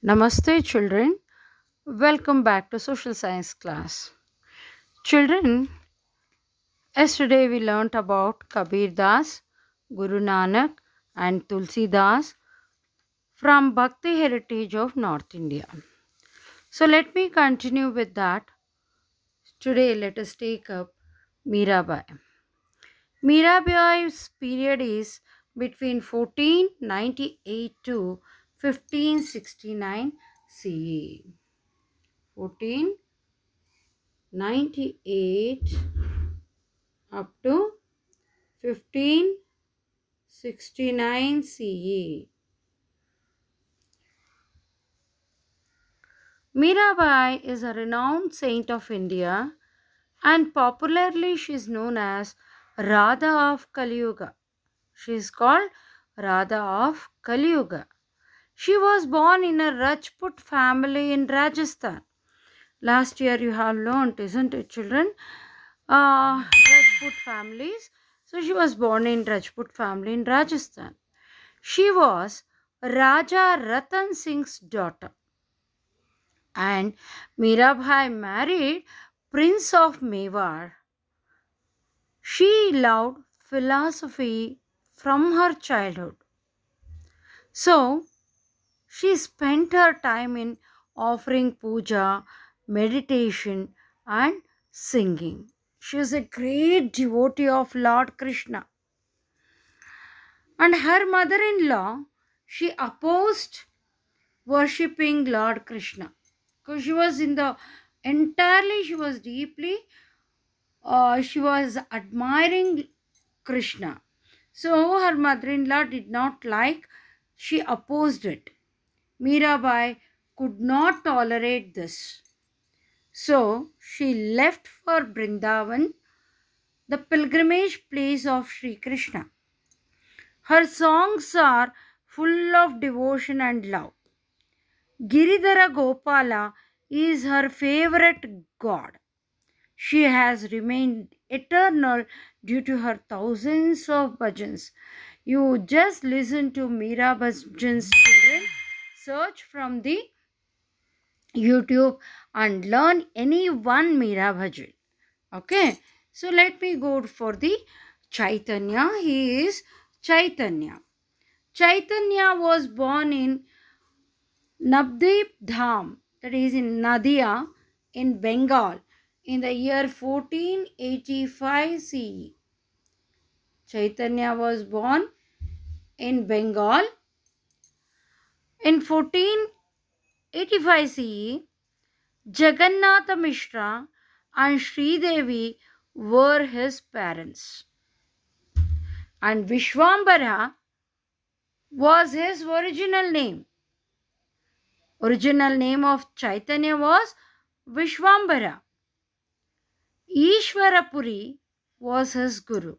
Namaste, children. Welcome back to social science class. Children, yesterday we learnt about Kabir Das, Guru Nanak, and Tulsi Das from Bhakti Heritage of North India. So let me continue with that. Today let us take up Mirabai. Mirabai's period is between 1498 to 1569 CE. 1498 up to 1569 CE. Mirabai is a renowned saint of India and popularly she is known as Radha of Kali Yuga. She is called Radha of Kali Yuga. She was born in a Rajput family in Rajasthan. Last year you have learnt, isn't it, children? Rajput families. So she was born in Rajput family in Rajasthan. She was Raja Ratan Singh's daughter. And Mirabai married Prince of Mewar. She loved philosophy from her childhood. So she spent her time in offering puja, meditation, and singing. She was a great devotee of Lord Krishna. And her mother-in-law, she opposed worshipping Lord Krishna because she was she was deeply, she was admiring Krishna. So her mother-in-law did not like, she opposed it. Mirabai could not tolerate this. So she left for Brindavan, the pilgrimage place of Sri Krishna. Her songs are full of devotion and love. Giridhara Gopala is her favorite god. She has remained eternal due to her thousands of bhajans. You just listen to Meera Bhajan's children. Search from the YouTube and learn any one Meera Bhajan. Okay. So let me go for the Chaitanya. He is Chaitanya. Chaitanya was born in Navdeep Dham, that is in Nadia in Bengal in the year 1485 CE. Chaitanya was born in Bengal in 1485 CE. Jagannatha Mishra and Sri Devi were his parents. And Vishwambara was his original name. Original name of Chaitanya was Vishwambara. Ishwarapuri was his guru.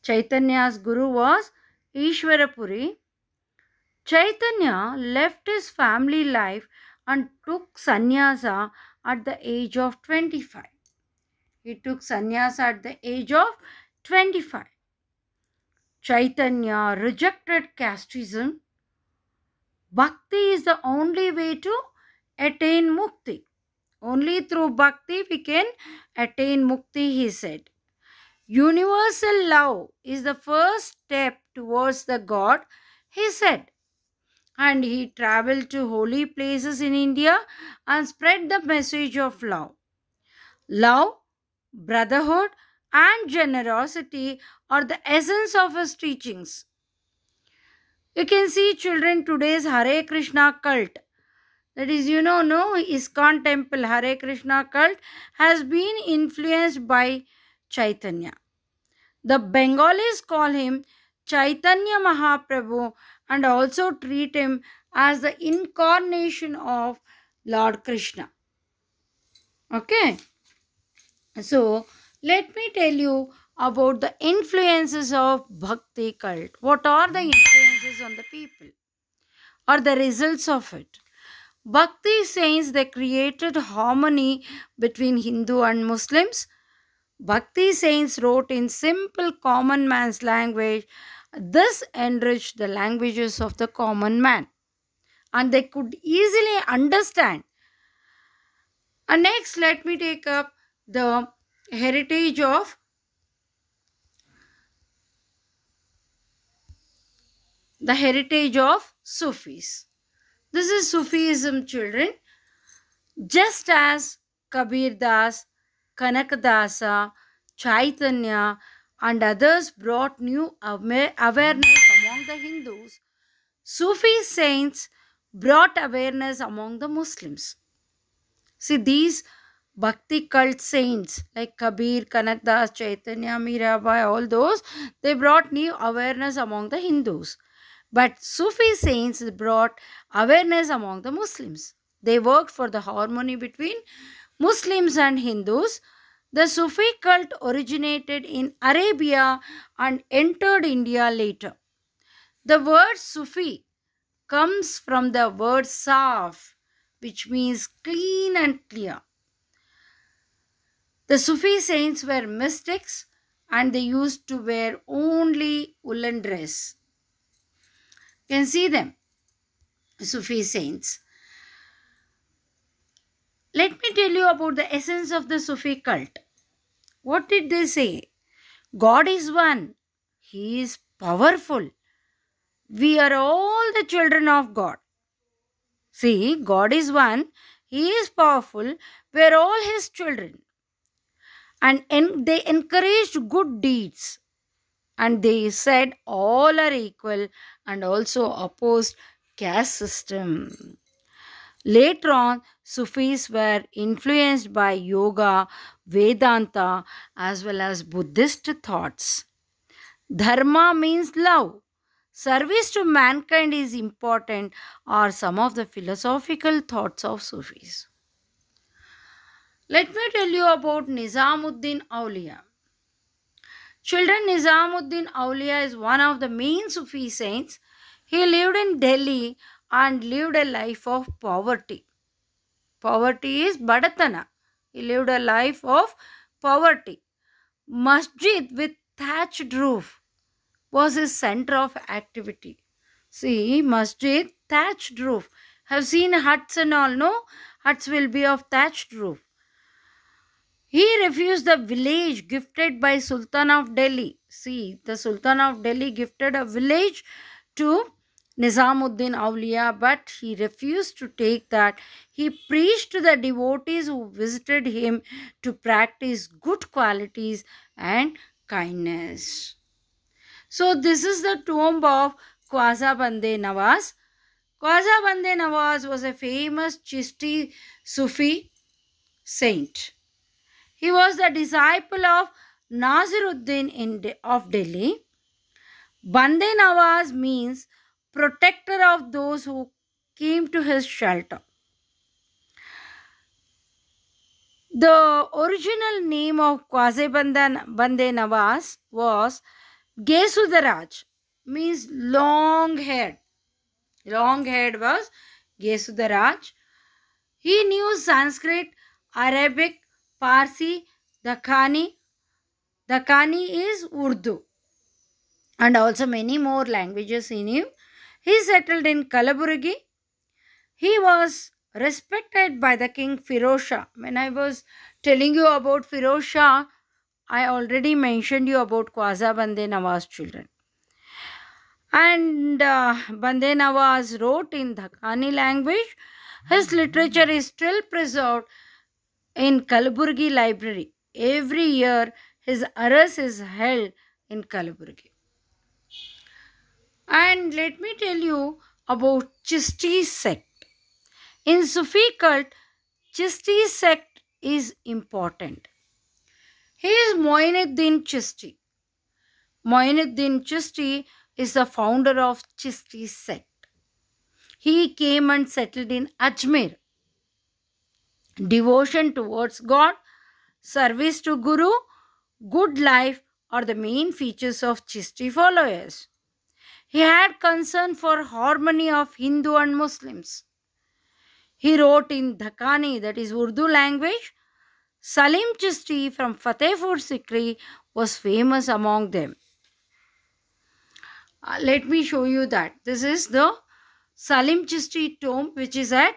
Chaitanya's guru was Ishwarapuri. Chaitanya left his family life and took sannyasa at the age of 25. He took sannyasa at the age of 25. Chaitanya rejected casteism. Bhakti is the only way to attain mukti. Only through bhakti we can attain mukti, he said. Universal love is the first step towards the God, he said. And he traveled to holy places in India and spread the message of love. Love, brotherhood, and generosity are the essence of his teachings. You can see, children, today's Hare Krishna cult. That is, ISKCON temple, Hare Krishna cult has been influenced by Chaitanya. The Bengalis call him Chaitanya Mahaprabhu and also treat him as the incarnation of Lord Krishna. Okay. So, let me tell you about the influences of Bhakti cult. What are the influences on the people or the results of it? Bhakti saints, they created harmony between Hindu and Muslims. Bhakti saints wrote in simple common man's language. This enriched the languages of the common man. and they could easily understand. And next, let me take up the heritage of Sufis. This is Sufism, children. Just as Kabir Das, Kanakadasa, Chaitanya, and others brought new awareness among the Hindus, Sufi saints brought awareness among the Muslims. See, these Bhakti cult saints like Kabir, Kanakdas, Chaitanya, Mirabai, all those, they brought new awareness among the Hindus. But Sufi saints brought awareness among the Muslims. They worked for the harmony between Muslims and Hindus. The Sufi cult originated in Arabia and entered India later. The word Sufi comes from the word Saf, which means clean and clear. The Sufi saints were mystics and they used to wear only woolen dress. You can see them, Sufi saints. Let me tell you about the essence of the Sufi cult. What did they say? God is one. He is powerful. We are all the children of God. See, God is one. He is powerful. We are all His children. And they encouraged good deeds. And they said all are equal and also opposed caste system. Later on, Sufis were influenced by yoga, Vedanta, as well as Buddhist thoughts. Dharma means love. Service to mankind is important are some of the philosophical thoughts of Sufis. Let me tell you about Nizamuddin Auliya. Children, Nizamuddin Auliya is one of the main Sufi saints. He lived in Delhi and lived a life of poverty. Poverty is Badatana. He lived a life of poverty. Masjid with thatched roof was his center of activity. See, masjid, thatched roof. Have seen huts and all, no? Huts will be of thatched roof. He refused the village gifted by Sultan of Delhi. See, the Sultan of Delhi gifted a village to Nizamuddin Auliya, but he refused to take that. He preached to the devotees who visited him to practice good qualities and kindness. So, this is the tomb of Khwaja Bande Nawaz. Khwaja Bande Nawaz was a famous Chishti Sufi saint. He was the disciple of Naziruddin of Delhi. Bande Nawaz means protector of those who came to his shelter. The original name of Khwaja Bande Nawaz was Gesudaraj, means long haired. Long haired was Gesudaraj. He knew Sanskrit, Arabic, Parsi, Dakhani. Dakhani is Urdu. And also many more languages he knew. He settled in Kalaburgi. He was respected by the king Firoz Shah. When I was telling you about Firoz Shah, I already mentioned you about Khwaja Bande Nawaz children. And Bande Nawaz wrote in Dakhani language. His literature is still preserved in Kalaburgi library. Every year his aras is held in Kalaburgi. And let me tell you about Chishti sect. In Sufi cult, Chishti sect is important. He is Moinuddin Chishti. Moinuddin Chishti is the founder of Chishti sect. He came and settled in Ajmer. Devotion towards God, service to Guru, good life are the main features of Chishti followers. He had concern for harmony of Hindu and Muslims. He wrote in Dakhani, that is Urdu language. Salim Chishti from Fatehpur Sikri was famous among them. Let me show you that. This is the Salim Chishti tomb, which is at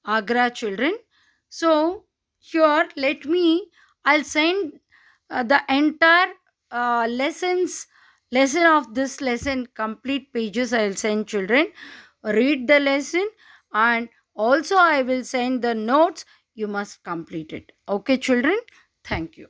Agra, children. So here, I'll send the entire lesson of this lesson, complete pages I'll send, children. Read the lesson, and also I will send the notes. You must complete it. Okay, children. Thank you.